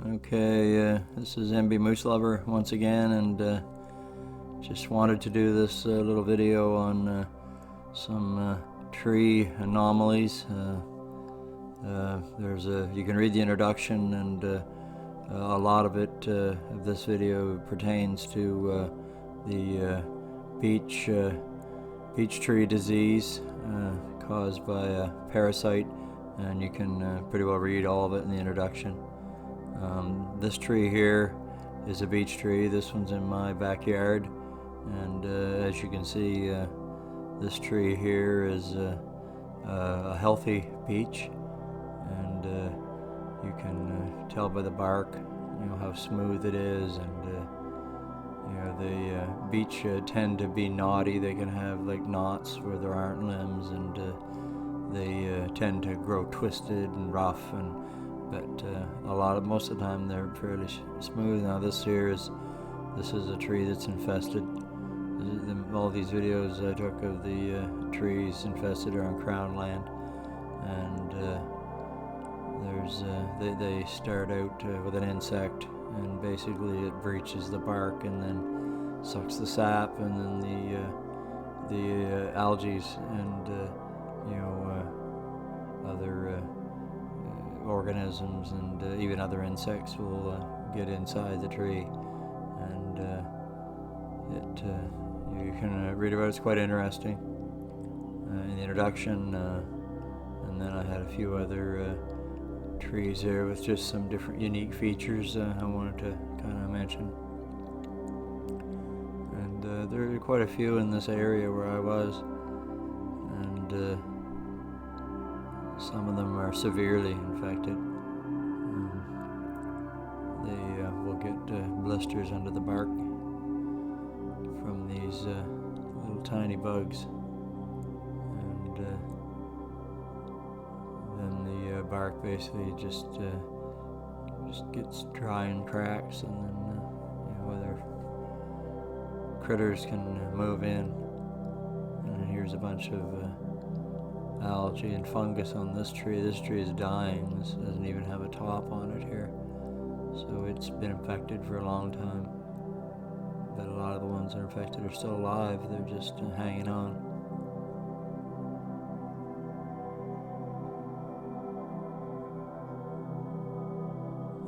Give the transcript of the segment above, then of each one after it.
Okay, this is MB Moose Lover once again, and just wanted to do this little video on some tree anomalies. You can read the introduction, and a lot of it of this video pertains to the beech tree disease caused by a parasite, and you can pretty well read all of it in the introduction. This tree here is a beech tree. This one's in my backyard, and as you can see, this tree here is a healthy beech, and you can tell by the bark, how smooth it is, and the beech tend to be knotty. They can have like knots where there aren't limbs, and they tend to grow twisted and rough, but most of the time they're fairly smooth. Now this is a tree that's infested. All these videos I took of the trees infested are on crown land, and they start out with an insect, and basically it breaches the bark and then sucks the sap, and then the algae and other organisms and even other insects will get inside the tree, and you can read about it. It's quite interesting in the introduction, and then I had a few other trees there with just some different unique features I wanted to kind of mention, and there are quite a few in this area where I was, and some of them are severely infected. They will get blisters under the bark from these little tiny bugs, and then the bark basically just gets dry and cracks, and then other critters can move in. And here's a bunch of algae and fungus on this tree. This tree is dying. This doesn't even have a top on it here, so it's been infected for a long time. But a lot of the ones that are infected are still alive. They're just hanging on.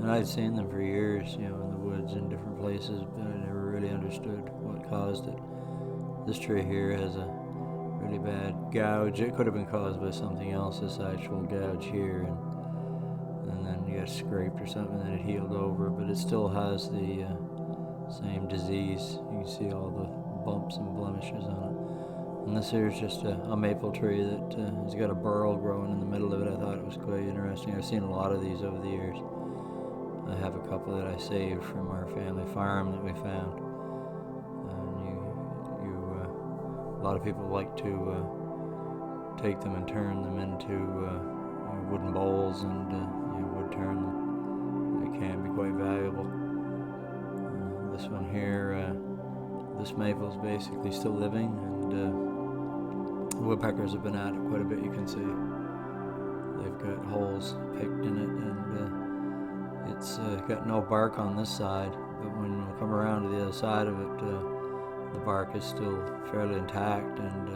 And I'd seen them for years, in the woods in different places, but I never really understood what caused it. This tree here has a really bad gouge. It could have been caused by something else, this actual gouge here, and then you got scraped or something, and then it healed over, but it still has the same disease. You can see all the bumps and blemishes on it. And this here is just a maple tree that has got a burl growing in the middle of it. I thought it was quite interesting. I've seen a lot of these over the years. I have a couple that I saved from our family farm that we found. A lot of people like to take them and turn them into wooden bowls, and wood turn them. They can be quite valuable. This one here, this maple is basically still living, and woodpeckers have been at it quite a bit. You can see they've got holes picked in it, and it's got no bark on this side, but when we come around to the other side of it, the bark is still fairly intact, and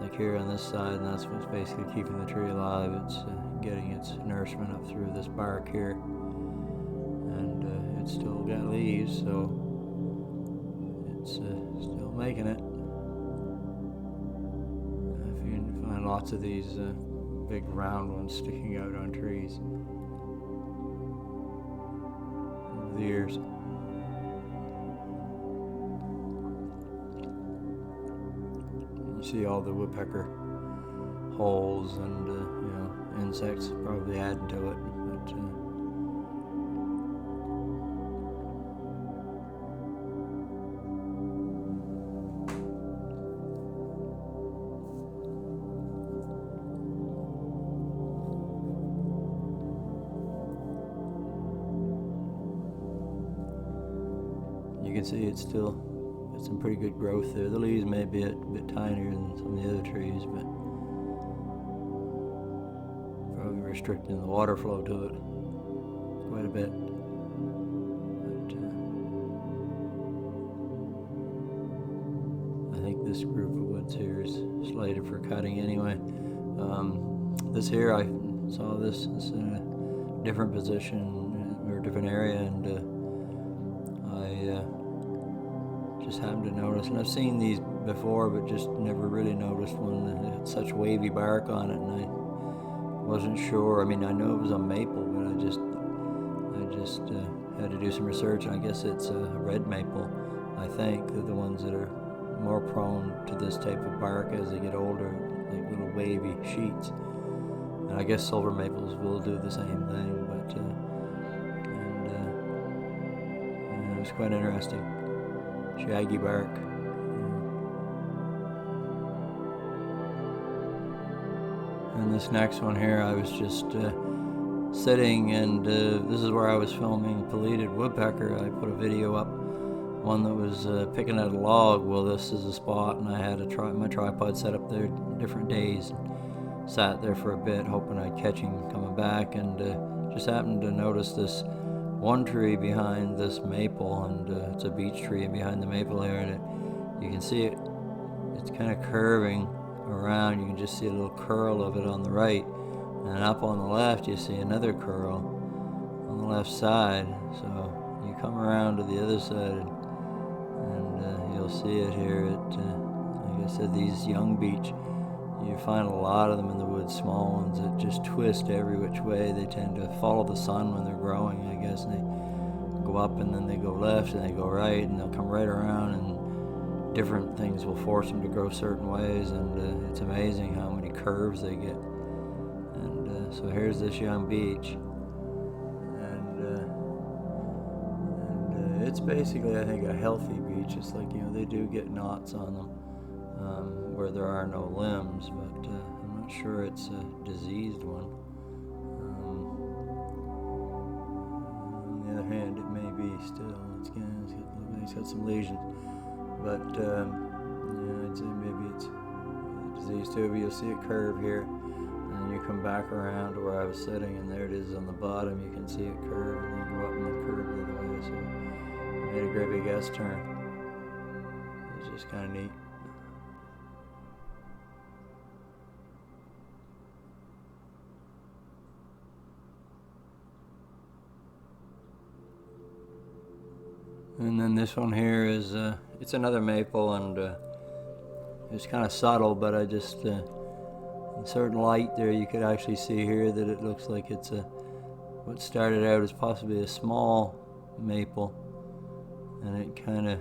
like here on this side, and that's what's basically keeping the tree alive. It's getting its nourishment up through this bark here, and it's still got leaves, so it's still making it. You can find lots of these big round ones sticking out on trees over the years. You see all the woodpecker holes, and insects probably adding to it, but you can see it's still got some pretty good growth there. The leaves may be a bit tinier than some of the other trees, but probably restricting the water flow to it quite a bit. this group of woods here is slated for cutting anyway. This here, I saw this in a different position or a different area, and I just happened to notice, and I've seen these before, but just never really noticed one that had such wavy bark on it, and I wasn't sure. I mean, I knew it was a maple, but I just had to do some research, and I guess it's a red maple. I think they're the ones that are more prone to this type of bark as they get older, like little wavy sheets. And I guess silver maples will do the same thing, but it was quite interesting. Shaggy bark. And this next one here, I was just sitting, and this is where I was filming pelleted woodpecker. I put a video up, one that was picking at a log. Well, this is a spot, and I had my tripod set up there different days, and sat there for a bit hoping I'd catch him coming back, and just happened to notice this one tree behind this maple, and it's a beech tree, and behind the maple here, and you can see it's kind of curving around. You can just see a little curl of it on the right, and up on the left you see another curl on the left side. So you come around to the other side, and you'll see it here. Like I said, these young beech, you find a lot of them in the woods, small ones that just twist every which way. They tend to follow the sun when they're growing, I guess, and they go up and then they go left and they go right, and they'll come right around, and different things will force them to grow certain ways, and it's amazing how many curves they get. And so here's this young beech, and it's basically, I think, a healthy beech. It's like, they do get knots on them where there are no limbs, but I'm not sure it's a diseased one. On the other hand, it may be still. It's got some lesions, but I'd say maybe it's diseased too. But you'll see it curve here, and then you come back around to where I was sitting, and there it is on the bottom. You can see it curve, and then go up and then curve the other way. So it made a great big S-turn. It's just kind of neat. And then this one here is, it's another maple, and it's kind of subtle, but I just, in certain light there, you could actually see here that it looks like it's what started out as possibly a small maple, and it kind of,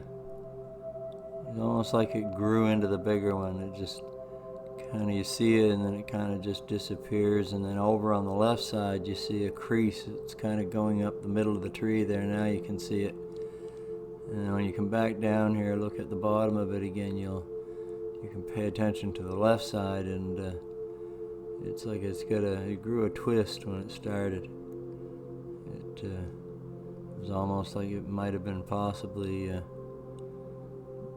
it's almost like it grew into the bigger one. It just kind of, you see it, and then it kind of just disappears, and then over on the left side you see a crease. It's kind of going up the middle of the tree there. Now you can see it. And when you come back down here, look at the bottom of it again, you can pay attention to the left side, and it's like it grew a twist when it started. It was almost like it might have been possibly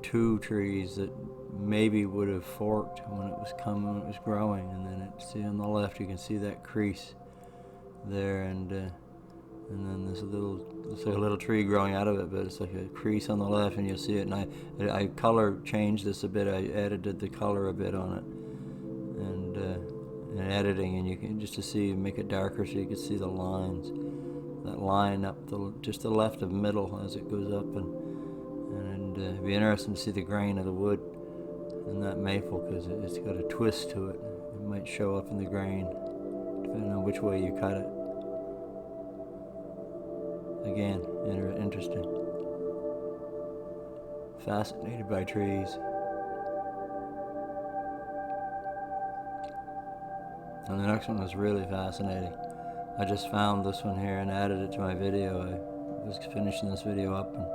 two trees that maybe would have forked when it was growing, and then see on the left you can see that crease there, and then there's it's like a little tree growing out of it, but it's like a crease on the left, and you'll see it. And I color changed this a bit. I edited the color a bit on it, and editing, and you can just make it darker so you can see the lines that line up just the left of middle as it goes up, and it'd be interesting to see the grain of the wood in that maple, because it's got a twist to it. It might show up in the grain depending on which way you cut it. Again, interesting. Fascinated by trees. And the next one was really fascinating. I just found this one here and added it to my video. I was finishing this video up, and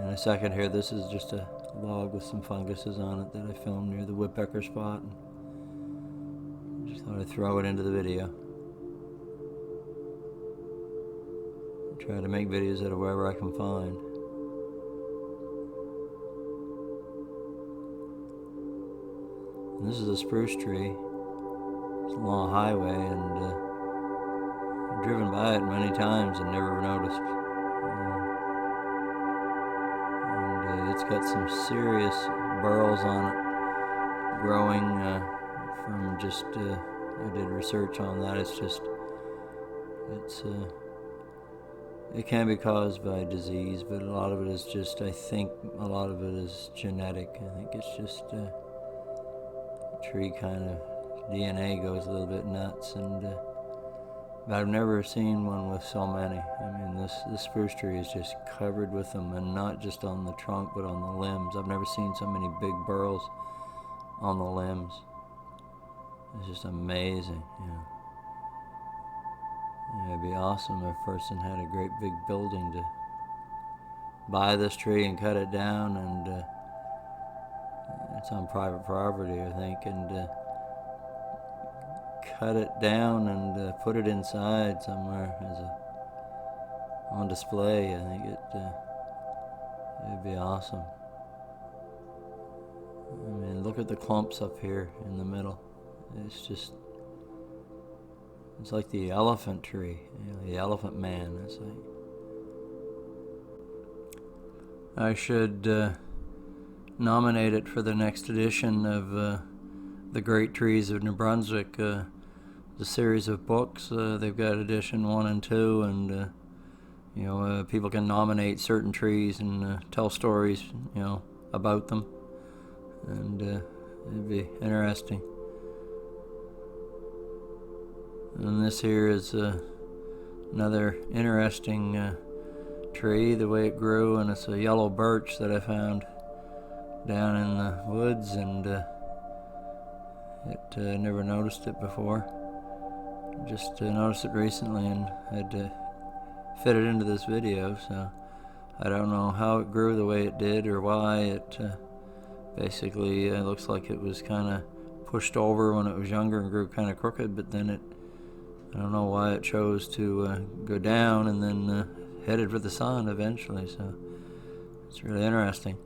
in a second here, this is just a log with some funguses on it that I filmed near the woodpecker spot. And just thought I'd throw it into the video. Try to make videos out of wherever I can find. And this is a spruce tree. It's along a highway, and I've driven by it many times and never noticed. And it's got some serious burls on it growing from just, I did research on that. It can be caused by disease, but a lot of it is just, I think a lot of it is genetic. I think it's just tree kind of DNA goes a little bit nuts, and but I've never seen one with so many. I mean, this spruce tree is just covered with them, and not just on the trunk, but on the limbs. I've never seen so many big burls on the limbs. It's just amazing, you know. It'd be awesome if a person had a great big building to buy this tree and cut it down, and it's on private property, I think, and cut it down and put it inside somewhere as on display. I think it'd be awesome. I mean, look at the clumps up here in the middle. It's like the elephant tree, you know, the elephant man. It's like, I should nominate it for the next edition of the Great Trees of New Brunswick, the series of books. They've got edition 1 and 2, and you know, people can nominate certain trees and tell stories, you know, about them, and it'd be interesting. And this here is another interesting tree, the way it grew, and it's a yellow birch that I found down in the woods, and I never noticed it before. Just noticed it recently and had to fit it into this video, so I don't know how it grew the way it did or why. It basically looks like it was kind of pushed over when it was younger and grew kind of crooked, but then I don't know why it chose to go down and then headed for the sun eventually, so it's really interesting.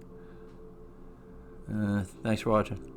Thanks for watching.